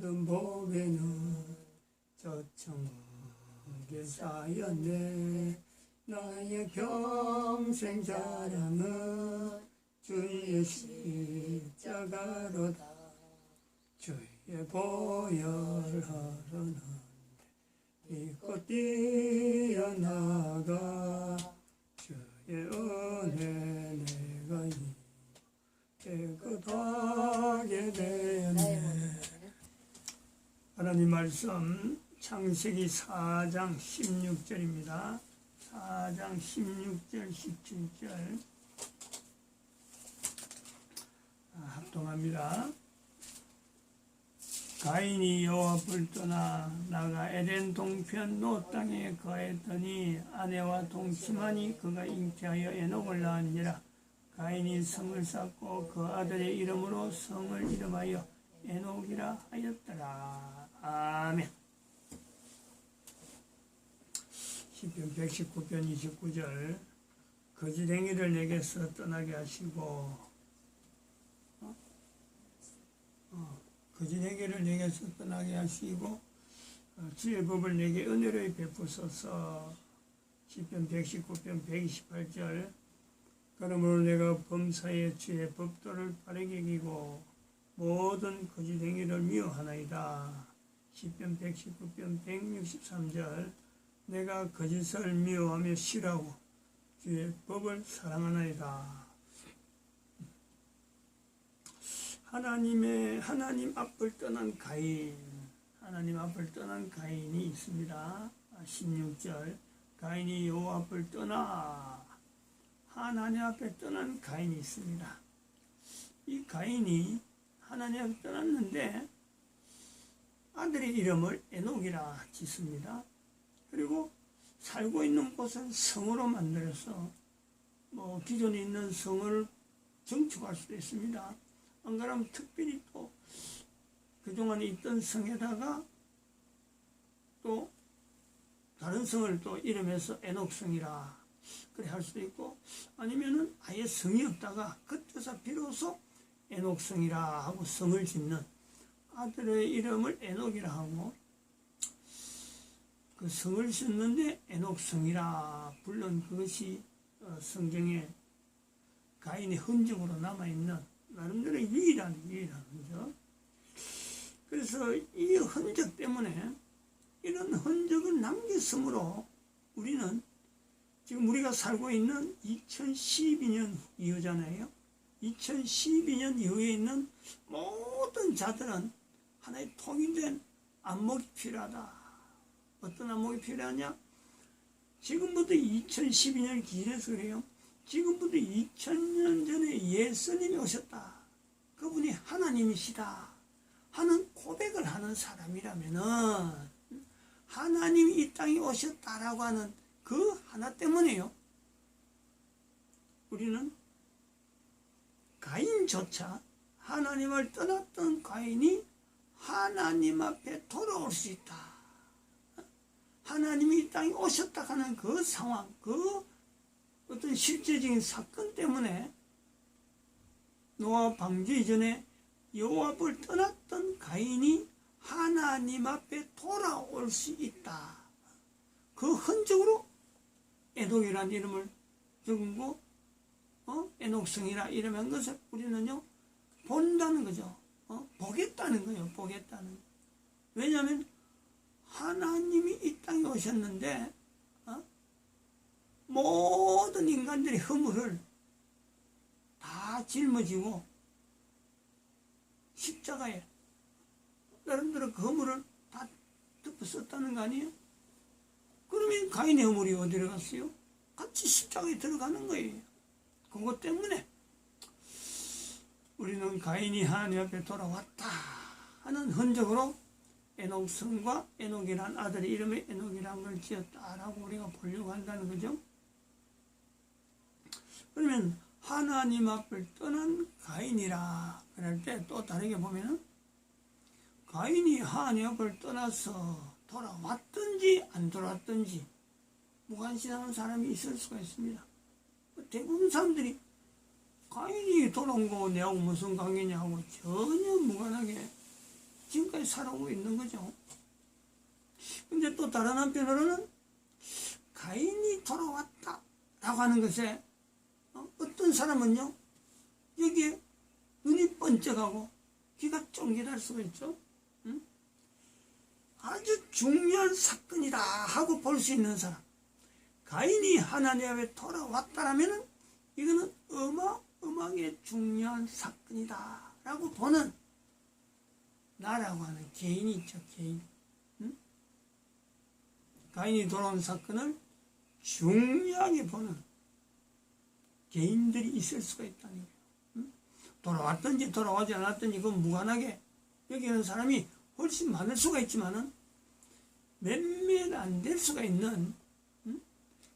받은 복에는 저천국에 쌓였네. 나의 평생 자랑은 주의 십자가로다. 주의 보혈 흐르는데 믿고 뛰어나가. 주의 은혜 내가 깨끗하게 되었네. 하나님 말씀 창세기 4장 16절입니다. 4장 16절 17절 합동합니다. 가인이 여호와 앞을 떠나 나가 에덴 동편 노 땅에 거했더니 아내와 동침하니 그가 잉태하여 에녹을 낳은지라. 가인이 성을 쌓고 그 아들의 이름으로 성을 이름하여 에녹이라 하였더라. 아멘. 시편 119편 29절 거짓행위를 내게서 떠나게 하시고 거짓행위를 내게서 떠나게 하시고 주의 법을 내게 은혜로 베푸소서. 시편 119편 128절 그러므로 내가 범사에 주의 법도를 바르게 여기고 모든 거짓행위를 미워하나이다. 시편 119편 163절 내가 거짓을 미워하며 싫어하고 주의 법을 사랑하나이다. 하나님 앞을 떠난 가인, 하나님 앞을 떠난 가인이 있습니다. 16절 가인이 여호와 앞을 떠나 하나님 앞에 떠난 가인이 있습니다. 이 가인이 하나님 앞에 떠났는데 아들의 이름을 에녹이라 짓습니다. 그리고 살고 있는 곳은 성으로 만들어서 기존에 있는 성을 증축할 수도 있습니다. 안 그러면 특별히 또 그동안에 있던 성에다가 또 다른 성을 또 이름해서 에녹성이라 그래 할 수도 있고, 아니면은 아예 성이 없다가 그때서 비로소 에녹성이라 하고 성을 짓는 아들의 이름을 에녹이라 하고 그 성을 짓는데 에녹성이라 불른 그것이 성경에 가인의 흔적으로 남아있는 나름대로 유일한 흔적. 그래서 이 흔적 때문에 이런 흔적을 남겼으므로 우리는 지금 우리가 살고 있는 2012년 이후잖아요. 2012년 이후에 있는 모든 자들은 하나의 통일된 안목이 필요하다. 어떤 안목이 필요하냐? 지금부터 2012년 기준에서 그래요. 지금부터 2000년 전에 예수님이 오셨다. 그분이 하나님이시다 하는 고백을 하는 사람이라면은 하나님이 이 땅에 오셨다라고 하는 그 하나 때문에요. 우리는 가인조차 하나님을 떠났던 가인이 하나님 앞에 돌아올 수 있다. 하나님이 이 땅에 오셨다 하는 그 상황, 그 어떤 실제적인 사건 때문에 노아 방주 이전에 여호와 앞을 떠났던 가인이 하나님 앞에 돌아올 수 있다. 그 흔적으로 에녹이라는 이름을 적은 에녹성이라 이름한 것을 우리는요 본다는 거죠. 보겠다는 거예요. 보겠다는. 왜냐하면 하나님이 이 땅에 오셨는데 모든 인간들의 허물을 다 짊어지고 십자가에 나름대로 그 허물을 다 덮어 썼다는 거 아니에요? 그러면 가인의 허물이 어디로 갔어요? 같이 십자가에 들어가는 거예요. 그것 때문에 우리는 가인이 하나님 앞에 돌아왔다 하는 흔적으로 에녹성과 에녹이라는 아들의 이름에 에녹이라는 걸 지었다라고 우리가 보려고 한다는 거죠. 그러면 하나님 앞을 떠난 가인이라 그럴 때 또 다르게 보면은 가인이 하나님 앞을 떠나서 돌아왔든지 안 돌아왔든지 무관심하는 사람이 있을 수가 있습니다. 대부분 사람들이 가인이 돌아온 거 내하고 무슨 관계냐 하고 전혀 무관하게 지금까지 사회에 살아오고 있는 거죠. 근데 또 다른 한편으로는 가인이 돌아왔다 라고 하는 것에 어떤 사람은요, 여기에 눈이 번쩍하고 귀가 쫑깃할 수가 있죠. 아주 중요한 사건이다 하고 볼 수 있는 사람, 가인이 하나님 앞에 돌아왔다라면 이거는 어마어마하게 중요한 사건이다 라고 보는 나라고 하는 개인이 있죠. 개인. 가인이 돌아온 사건을 중요하게 보는 개인들이 있을 수가 있다는 거예요. 돌아왔든지 돌아오지 않았든지 그건 무관하게 여기는 사람이 훨씬 많을 수가 있지만은 몇몇 안 될 수가 있는,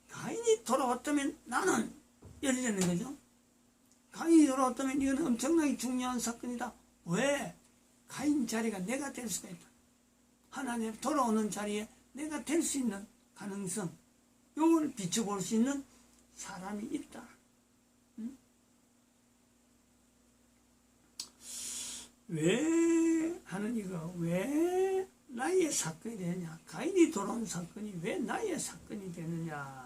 가인이 돌아왔다면 나는 열리는 거죠. 가인이 돌아왔다면 이건 엄청나게 중요한 사건이다. 왜? 가인 자리가 내가 될 수가 있다. 하나님 돌아오는 자리에 내가 될 수 있는 가능성, 이걸 비춰볼 수 있는 사람이 있다. 왜 하는 이거, 왜 나의 사건이 되느냐? 가인이 돌아온 사건이 왜 나의 사건이 되느냐?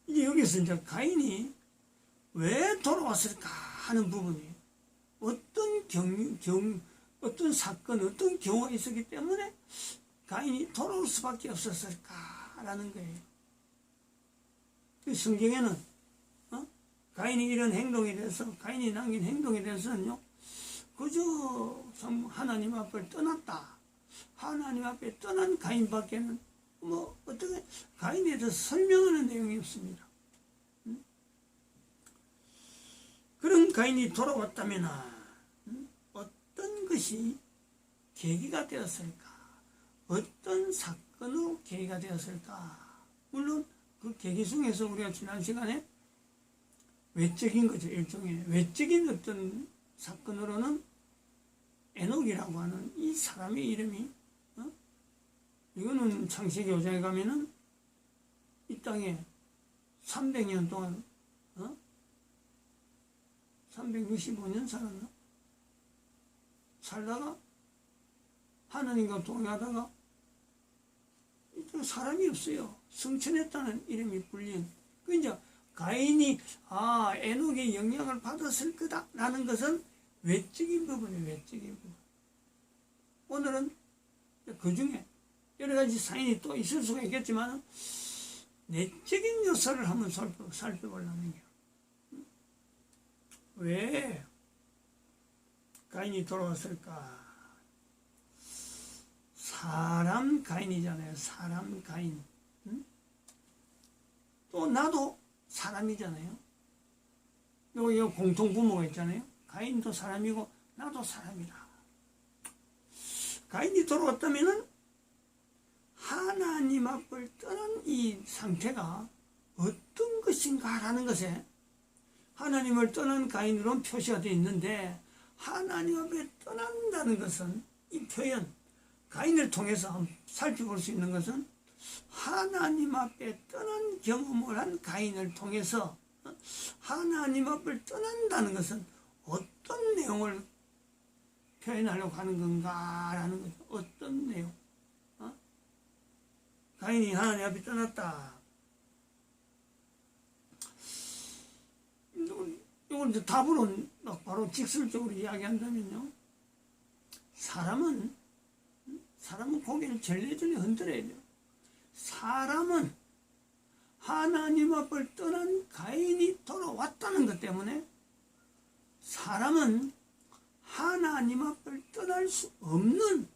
이제 여기서 이제 가인이 왜 돌아왔을까 하는 부분이, 어떤 사건, 어떤 경우가 있었기 때문에 가인이 돌아올 수밖에 없었을까라는 거예요. 성경에는 가인이 이런 행동에 대해서, 가인이 남긴 행동에 대해서는요, 그저 하나님 앞을 떠났다, 하나님 앞에 떠난 가인밖에는 어떻게 가인에 대해서 설명하는 내용이 없습니다. 그런 가인이 돌아왔다면 어떤 것이 계기가 되었을까? 어떤 사건으로 계기가 되었을까? 물론 그 계기 중에서 우리가 지난 시간에 외적인 거죠. 일종의 외적인 어떤 사건으로는 에녹이라고 하는 이 사람의 이름이, 이거는 창세기 5장에 가면은 이 땅에 300년 동안 365년 살았나? 살다가 하나님과 동행하다가 사람이 없어요. 성천했다는 이름이 불린. 그 이제 가인이 에녹의 영향을 받았을 거다라는 것은 외적인 부분이에요. 외적인 부분. 오늘은 그 중에 여러 가지 사인이 또 있을 수가 있겠지만 내적인 요소를 한번 살펴보려는 거예요. 왜 가인이 돌아왔을까? 사람 가인이잖아요. 사람 가인. 또 나도 사람이잖아요. 여기 공통 부모가 있잖아요. 가인도 사람이고 나도 사람이다. 가인이 돌아왔다면은 하나님 앞을 떠난 이 상태가 어떤 것인가라는 것에, 하나님을 떠난 가인으로는 표시가 되어 있는데, 하나님 앞에 떠난다는 것은, 이 표현 가인을 통해서 한번 살펴볼 수 있는 것은, 하나님 앞에 떠난 경험을 한 가인을 통해서 하나님 앞을 떠난다는 것은 어떤 내용을 표현하려고 하는 건가라는 거죠. 어떤 내용? 가인이 하나님 앞에 떠났다. 이걸 이제 답으로 바로 직설적으로 이야기한다면요, 사람은 고개를 절레절레 흔들어야 돼요. 사람은 하나님 앞을 떠난 가인이 돌아왔다는 것 때문에 사람은 하나님 앞을 떠날 수 없는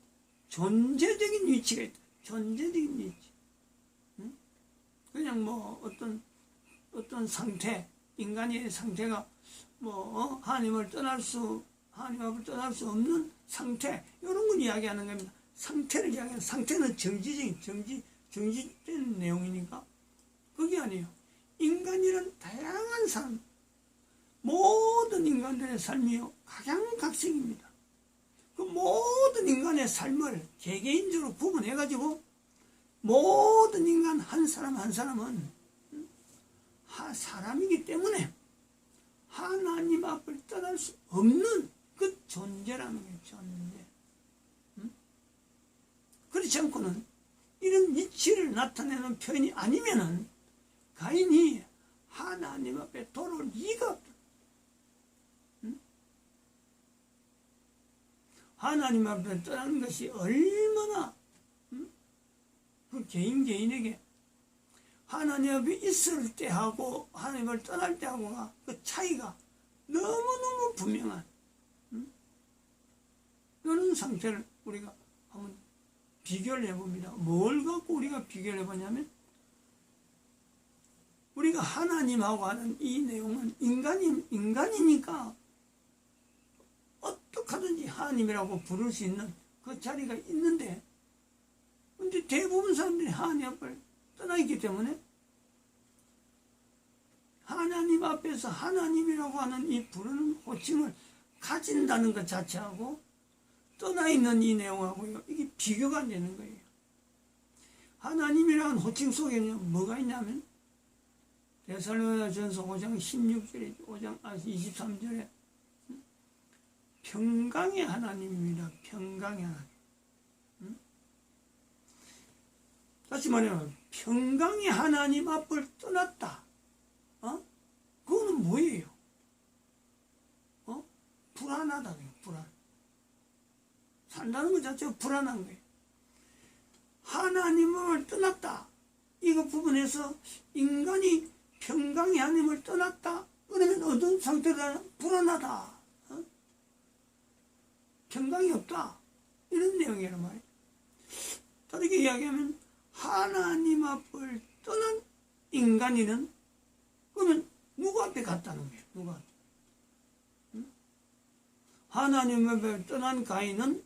존재적인 위치가 있다. 존재적인 위치. 그냥 어떤 상태, 인간의 상태가 하나님 앞을 떠날 수 없는 상태, 이런 걸 이야기하는 겁니다. 상태를 이야기하는, 상태는 정지된 내용이니까 그게 아니에요. 인간이란 다양한 삶, 모든 인간들의 삶이요 각양각색입니다. 그 모든 인간의 삶을 개개인적으로 구분해가지고 모든 인간 한 사람 한 사람은 사람이기 때문에 하나님 앞을 떠날 수 없는 그 존재라는 거예요. 존재. 그렇지 않고는 이런 이치를 나타내는 표현이 아니면은 가인이 하나님 앞에 돌아올 리가 없다. 하나님 앞에 떠나는 것이 얼마나 그 개인에게 하나님 앞에 있을 때하고 하나님을 떠날 때하고가 그 차이가 너무너무 분명한 그런 상태를 우리가 한번 비교를 해봅니다. 뭘 갖고 우리가 비교를 해보냐면 우리가 하나님하고 하는 이 내용은 인간이니까 어떻게 하든지 하나님이라고 부를 수 있는 그 자리가 있는데 근데 대부분 사람들이 하나님 앞을 떠나 있기 때문에 하나님 앞에서 하나님이라고 하는 이 부르는 호칭을 가진다는 것 자체하고 떠나 있는 이 내용하고요 이게 비교가 안 되는 거예요. 하나님이라는 호칭 속에는 뭐가 있냐면 데살로니가전서 5장 16절에 23절에 평강의 하나님입니다. 평강의 하나님. 다시 말하면 평강의 하나님 앞을 떠났다. 그거는 뭐예요? 불안하다는 불안. 산다는 것 자체가 불안한 거예요. 하나님을 떠났다. 이거 부분에서 인간이 평강의 하나님을 떠났다. 그러면 어떤 상태다? 불안하다. 평강이 없다. 이런 내용이란 말이에요. 다르게 이야기하면 하나님 앞을 떠난 인간이는 그러면 누구 앞에 갔다는 거예요? 누가 앞에? 하나님 앞에 떠난 가인은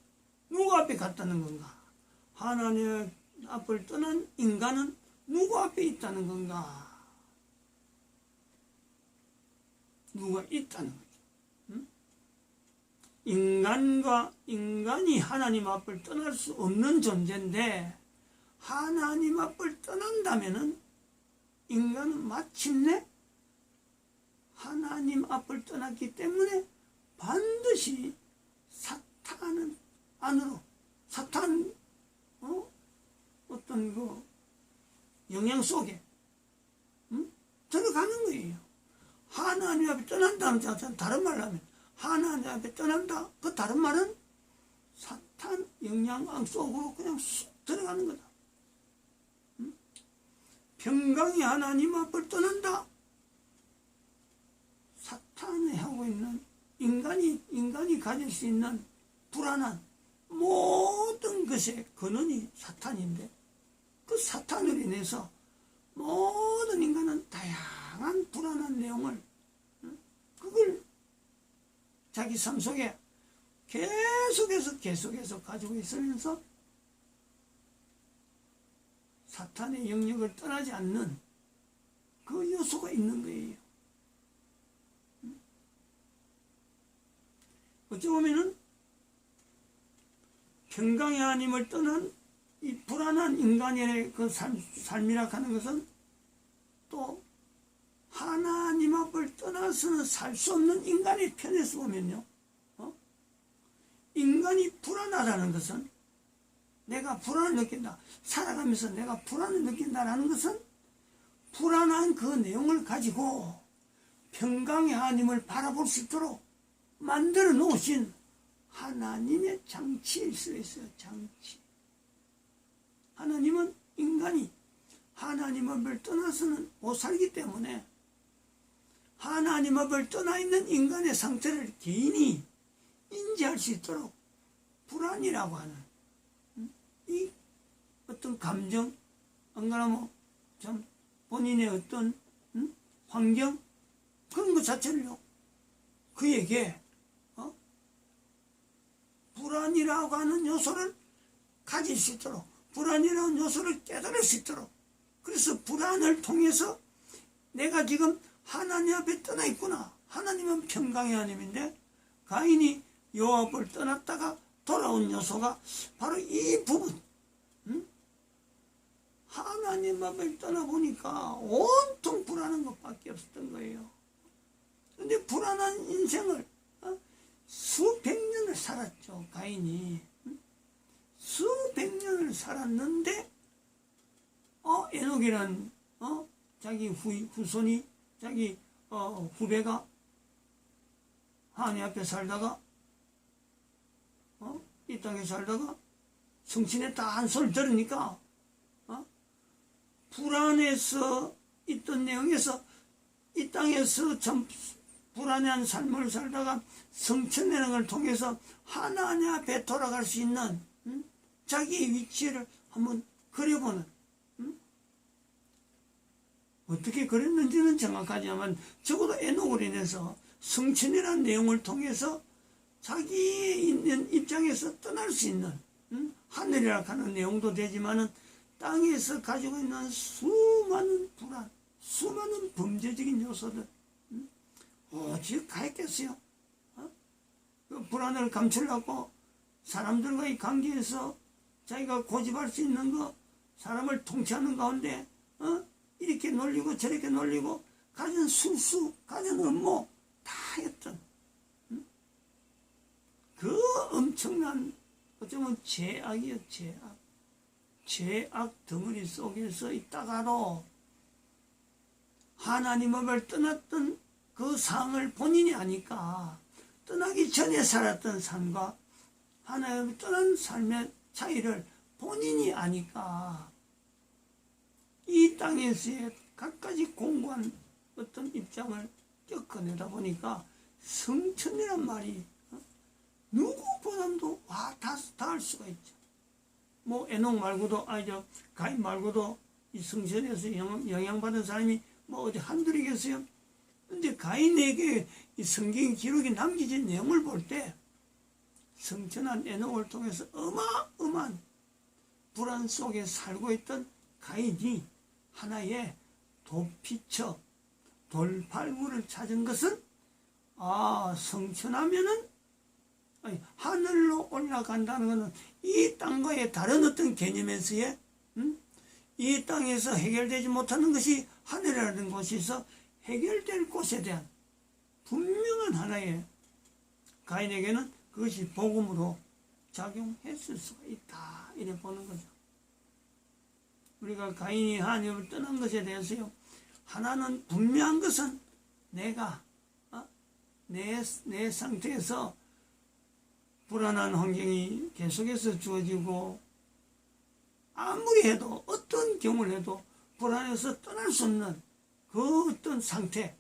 누구 앞에 갔다는 건가? 하나님 앞을 떠난 인간은 누구 앞에 있다는 건가? 누가 있다는 거죠. 인간과 인간이 하나님 앞을 떠날 수 없는 존재인데 하나님 앞을 떠난다면은 인간은 마침내 하나님 앞을 떠났기 때문에 반드시 사탄 안으로 사탄 어떤 그 영향 속에 들어가는 거예요. 하나님 앞에 떠난다는 자체는 다른 말로 하면 하나님 앞에 떠난다. 그 다른 말은 사탄 영향 속으로 그냥 쑥 들어가는 거다. 평강이 하나님 앞을 떠난다. 사탄이 하고 있는 인간이 가질 수 있는 불안한 모든 것의 근원이 사탄인데 그 사탄으로 인해서 모든 인간은 다양한 불안한 내용을 그걸 자기 삶 속에 계속해서 가지고 있으면서 사탄의 영역을 떠나지 않는 그 요소가 있는 거예요. 어찌 보면은 평강의 하나님을 떠난 이 불안한 인간의 그 삶이라 하는 것은 또 하나님 앞을 떠나서는 살 수 없는 인간의 편에서 보면요. 인간이 불안하다는 것은 내가 불안을 느낀다. 살아가면서 내가 불안을 느낀다는 것은 불안한 그 내용을 가지고 평강의 하나님을 바라볼 수 있도록 만들어 놓으신 하나님의 장치일 수 있어요. 장치. 하나님은 인간이 하나님 앞을 떠나서는 못 살기 때문에 하나님 앞을 떠나 있는 인간의 상태를 개인이 인지할 수 있도록 불안이라고 하는 이 어떤 감정, 안 그러면 참 본인의 어떤 환경 그런 것 자체를요 그에게 불안이라고 하는 요소를 가질 수 있도록 불안이라는 요소를 깨달을 수 있도록 그래서 불안을 통해서 내가 지금 하나님 앞에 떠나 있구나. 하나님은 평강의 하나님인데 가인이 여호와 앞을 떠났다가 돌아온 요소가 바로 이 부분. 하나님 앞을 떠나보니까 온통 불안한 것밖에 없었던 거예요. 근데 불안한 인생을 수백 년을 살았죠. 가인이 수백 년을 살았는데 에녹이란 자기 후손이 자기 후배가 하나님 앞에 살다가 이 땅에 살다가 성신의 한 소리를 들으니까 불안해서 있던 내용에서 이 땅에서 참 불안한 삶을 살다가 성천내는 걸 통해서 하나님 앞에 돌아갈 수 있는 자기의 위치를 한번 그려보는 어떻게 그랬는지는 정확하지만 적어도 에녹으로 인해서 성천이라는 내용을 통해서 자기 있는 입장에서 떠날 수 있는 하늘이라 하는 내용도 되지만은 땅에서 가지고 있는 수많은 불안, 수많은 범죄적인 요소들 오직 가했겠어요. 그 불안을 감추려고 사람들과의 관계에서 자기가 고집할 수 있는 거, 사람을 통치하는 가운데 이렇게 놀리고 저렇게 놀리고 가진 술수, 가진 음모 다 했던 그 엄청난 어쩌면 죄악이요, 죄악. 죄악 덩어리 속에서 있다가도 하나님 앞을 떠났던 그 상을 본인이 아니까 떠나기 전에 살았던 삶과 하나님을 떠난 삶의 차이를 본인이 아니까 이 땅에서의 갖가지 공고한 어떤 입장을 겪어내다 보니까 성천이란 말이 누구보다도 닿을 수가 있죠. 뭐 에녹 말고도 가인 말고도 이 성천에서 영향받은 사람이 뭐 어디 한둘이겠어요. 근데 가인에게 이 성경 기록이 남겨진 내용을 볼 때 성천한 에녹을 통해서 어마어마한 불안 속에 살고 있던 가인이 하나의 도피처, 돌팔구를 찾은 것은 성천하면은 하늘로 올라간다는 것은 이 땅과의 다른 어떤 개념에서의 이 땅에서 해결되지 못하는 것이 하늘이라는 곳에서 해결될 곳에 대한 분명한 하나의 가인에게는 그것이 복음으로 작용했을 수가 있다 이래 보는 거죠. 우리가 가인이 하나님을 떠난 것에 대해서요, 하나는 분명한 것은 내가 내 상태에서 불안한 환경이 계속해서 주어지고 아무리 해도 어떤 경우를 해도 불안해서 떠날 수 없는 그 어떤 상태,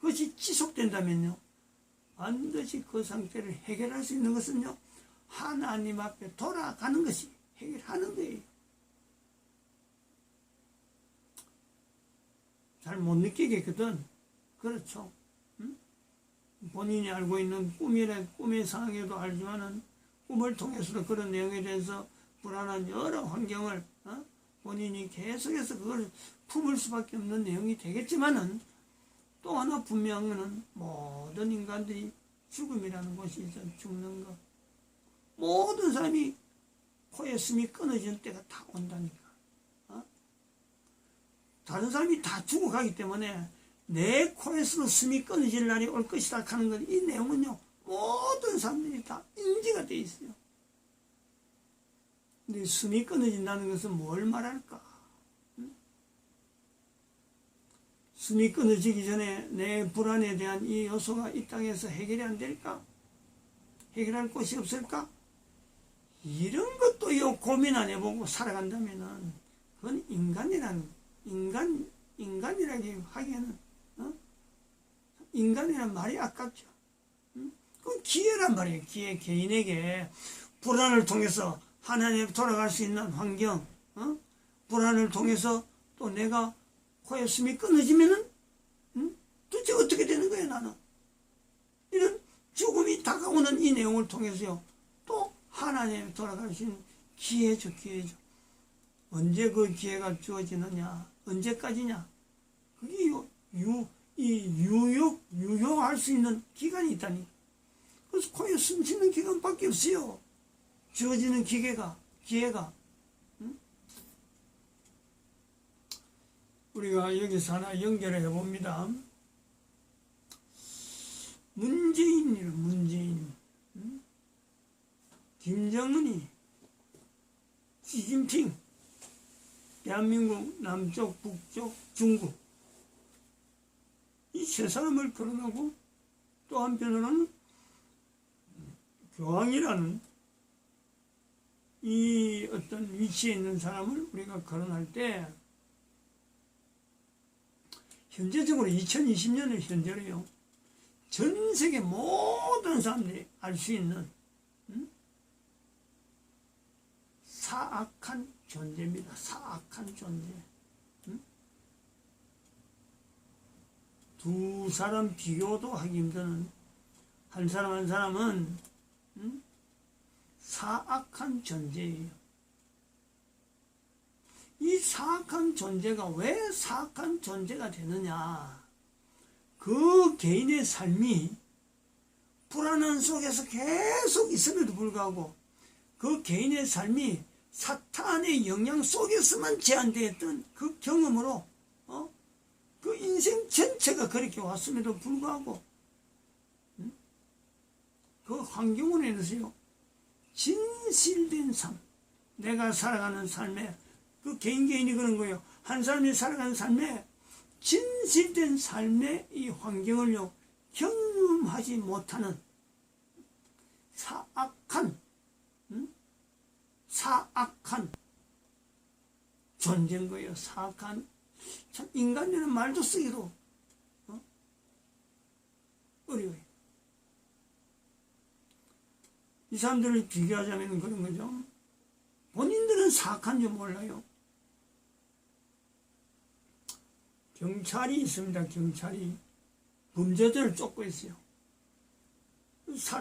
그것이 지속된다면요, 반드시 그 상태를 해결할 수 있는 것은요, 하나님 앞에 돌아가는 것이 해결하는 거예요. 잘 못 느끼겠거든. 그렇죠. 본인이 알고 있는 꿈의 상황에도 알지만은 꿈을 통해서도 그런 내용에 대해서 불안한 여러 환경을 본인이 계속해서 그걸 품을 수밖에 없는 내용이 되겠지만은 또 하나 분명한 것은 모든 인간들이 죽음이라는 것이 있어 죽는 것. 모든 사람이 코에 숨이 끊어지는 때가 다 온다니까. 다른 사람이 다 죽어가기 때문에 내 코에서도 숨이 끊어질 날이 올 것이다 하는 것, 이 내용은요 모든 사람들이 다 인지가 돼 있어요. 근데 숨이 끊어진다는 것은 뭘 말할까? 숨이 끊어지기 전에 내 불안에 대한 이 요소가 이 땅에서 해결이 안 될까? 해결할 곳이 없을까? 이런 것도 고민 안 해보고 살아간다면은 그건 인간이라기 하기에는 인간이란 말이 아깝죠. 그건 기회란 말이에요. 기회. 개인에게 불안을 통해서 하나님께 돌아갈 수 있는 환경, 불안을 통해서 또 내가 코에 숨이 끊어지면은 도대체 어떻게 되는 거예요, 나는? 이런 죽음이 다가오는 이 내용을 통해서요, 또 하나님께 돌아갈 수 있는 기회죠. 언제 그 기회가 주어지느냐? 언제까지냐? 그게 유효할 수 있는 기간이 있다니. 그래서 코에 숨 쉬는 기간밖에 없어요. 주어지는 기회가. 우리가 여기서 하나 연결을 해봅니다. 문재인. 김정은이, 시진핑, 대한민국 남쪽, 북쪽, 중국 이 세 사람을 거론하고 또 한편으로는 교황이라는 이 어떤 위치에 있는 사람을 우리가 거론할 때 현재적으로 2020년의 현재로요. 전 세계 모든 사람들이 알 수 있는 사악한 존재입니다. 사악한 존재. 두 사람 비교도 하기 힘드는 한 사람 한 사람은 사악한 존재예요. 이 사악한 존재가 왜 사악한 존재가 되느냐? 그 개인의 삶이 불안한 속에서 계속 있음에도 불구하고 그 개인의 삶이 사탄의 영향 속에서만 제한되었던 그 경험으로 그 인생 전체가 그렇게 왔음에도 불구하고 그 환경으로 인해서요 진실된 삶, 내가 살아가는 삶에 그 개인이 그런 거예요. 한 사람이 살아가는 삶에 진실된 삶의 이 환경을요 경험하지 못하는 사악한 존재인 거예요. 사악한, 참 인간이라는 말도 쓰기도 어려워요. 이 사람들을 비교하자면 그런 거죠. 본인들은 사악한 줄 몰라요. 경찰이 있습니다. 경찰이 범죄자를 쫓고 있어요.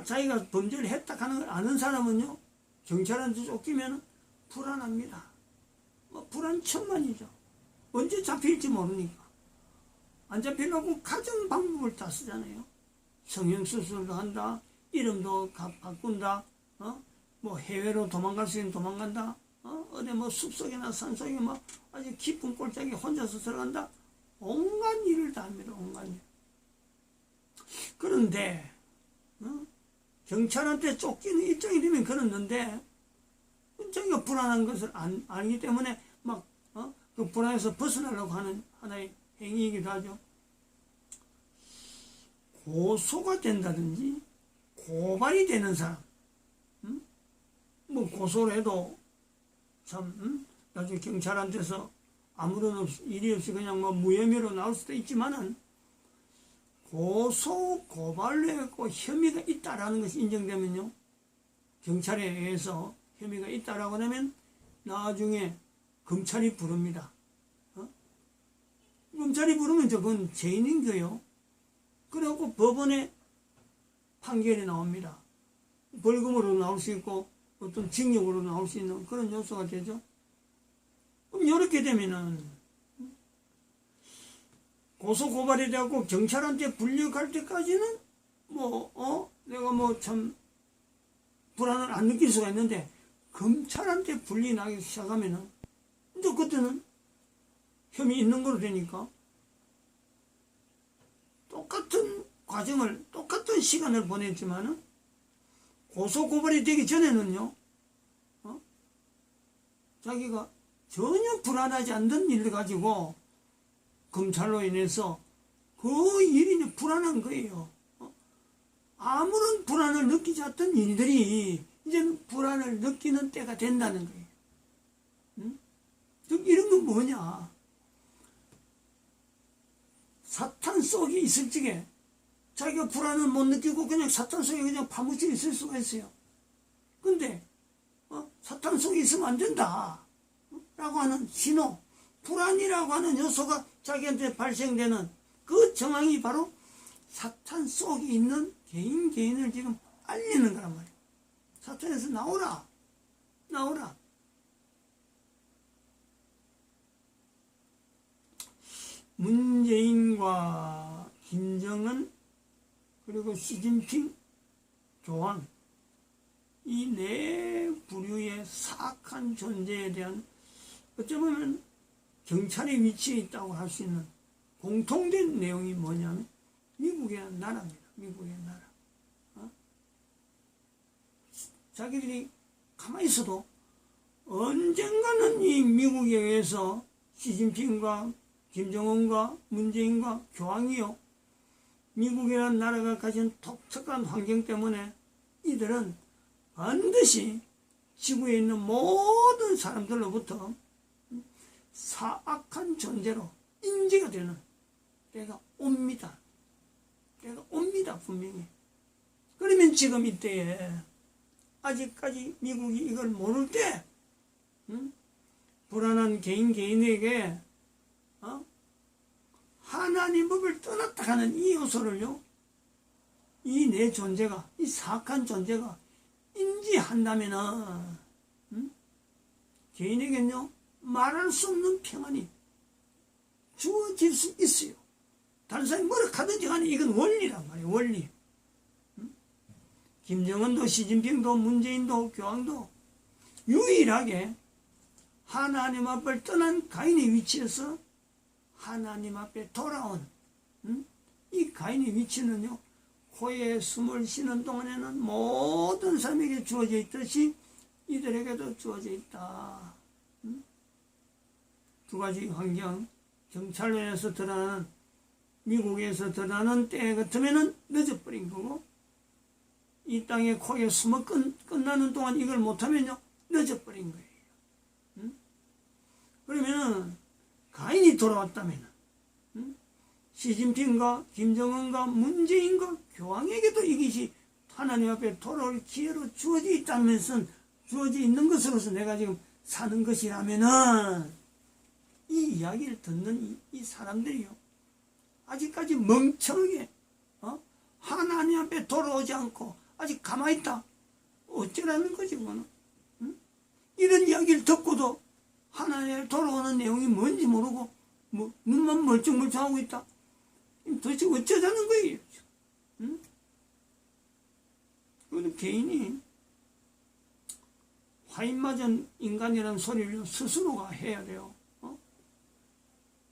자기가 범죄를 했다 하는 걸 아는 사람은요 경찰한테 쫓기면 불안합니다. 불안천만이죠. 언제 잡힐지 모르니까. 안 잡히려고 가진 방법을 다 쓰잖아요. 성형수술도 한다. 이름도 바꾼다. 뭐 해외로 도망갈 수 있는 도망간다. 어디 뭐 숲속이나 산속에 뭐 아주 깊은 골짜기 혼자서 들어간다. 온갖 일을 다 합니다. 온갖 일. 그런데 경찰한테 쫓기는 입장이 되면 그렇는데 자기가 불안한 것을 알기 때문에 막 그 불안에서 벗어나려고 하는 하나의 행위이기도 하죠. 고소가 된다든지 고발이 되는 사람, 뭐 고소를 해도 참 나중에 경찰한테서 아무런 일이 없이 그냥 뭐 무혐의로 나올 수도 있지만은 고소 고발로 해서 혐의가 있다라는 것이 인정되면요 경찰에 의해서 혐의가 있다라고 하면 나중에 검찰이 부릅니다. 검찰이 부르면 그건 죄인인 거요. 그래갖고 법원에 판결이 나옵니다. 벌금으로 나올 수 있고 어떤 징역으로 나올 수 있는 그런 요소가 되죠. 그럼 이렇게 되면은 고소 고발이 되고 경찰한테 불려갈 때까지는 내가 뭐 참 불안을 안 느낄 수가 있는데 검찰한테 불리 나기 시작하면은 이제 그때는 혐의 있는 거로 되니까 똑같은 과정을 똑같은 시간을 보냈지만은 고소 고발이 되기 전에는요 자기가 전혀 불안하지 않던 일을 가지고 검찰로 인해서 그 일이 불안한 거예요. 아무런 불안을 느끼지 않던 일들이 이제는 불안을 느끼는 때가 된다는 거예요. 즉 이런 건 뭐냐? 사탄 속에 있을 적에 자기가 불안을 못 느끼고 그냥 사탄 속에 그냥 파묻혀 있을 수가 있어요. 근데 사탄 속에 있으면 안 된다 라고 하는 신호, 불안이라고 하는 요소가 자기한테 발생되는 그 정황이 바로 사탄 속에 있는 개인을 지금 알리는 거란 말이에요. 사탄에서 나오라. 문재인과 김정은 그리고 시진핑, 교황 이 네 부류의 사악한 존재에 대한 어쩌면 경찰의 위치에 있다고 할 수 있는 공통된 내용이 뭐냐면 미국의 나라입니다. 미국의 나라. 자기들이 가만히 있어도 언젠가는 이 미국에 의해서 시진핑과 김정은과 문재인과 교황이요, 미국이라는 나라가 가진 독특한 환경 때문에 이들은 반드시 지구에 있는 모든 사람들로부터 사악한 존재로 인지가 되는 때가 옵니다. 때가 옵니다, 분명히. 그러면 지금 이때에 아직까지 미국이 이걸 모를 때 불안한 개인에게 하나님 법을 떠났다 하는 이 요소를요, 이 내 존재가, 이 사악한 존재가 인지한다면은 개인에게는요 말할 수 없는 평안이 주어질 수 있어요. 다른 사람이 뭐라 하든지 간에 이건 원리란 말이에요. 원리. 김정은도 시진핑도 문재인도 교황도 유일하게 하나님 앞을 떠난 가인의 위치에서 하나님 앞에 돌아온 이 가인의 위치는요, 코에 숨을 쉬는 동안에는 모든 사람에게 주어져 있듯이 이들에게도 주어져 있다. 두 가지 환경, 경찰로에서 드러나는, 미국에서 드러나는 때 같으면은 늦어버린 거고, 이 땅에 코에 숨어 끝나는 동안 이걸 못하면요 늦어버린 거예요. 그러면 가인이 돌아왔다면 시진핑과 김정은과 문재인과 교황에게도 이것이 하나님 앞에 돌아올 기회로 주어져 있다면서, 주어져 있는 것으로서 내가 지금 사는 것이라면은 이 이야기를 듣는 이 사람들이요, 아직까지 멍청하게 하나님 앞에 돌아오지 않고 아직 가만히 있다. 어쩌라는 거지, 그거는. 이런 이야기를 듣고도 하나님에 돌아오는 내용이 뭔지 모르고 눈만 멀쩡멀쩡하고 있다. 도대체 어쩌자는 거예요. 그거는 개인이 화인 맞은 인간이라는 소리를 스스로가 해야 돼요.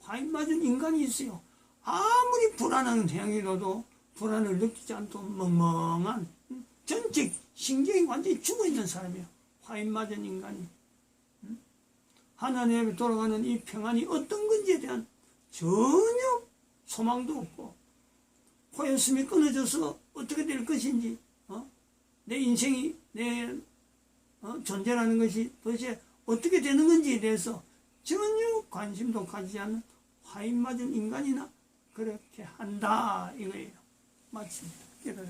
화인 맞은 인간이 있어요. 아무리 불안한 행위로도 불안을 느끼지 않도록 멍멍한, 전체 신경이 완전히 죽어있는 사람이에요. 화인 맞은 인간이. 하나님에 돌아가는 이 평안이 어떤 건지에 대한 전혀 소망도 없고, 코에 숨이 끊어져서 어떻게 될 것인지, 내 인생이, 내 존재라는 것이 도대체 어떻게 되는 건지에 대해서 전혀 관심도 가지지 않는 화인 맞은 인간이나 그렇게 한다, 이거예요. 마칩니다.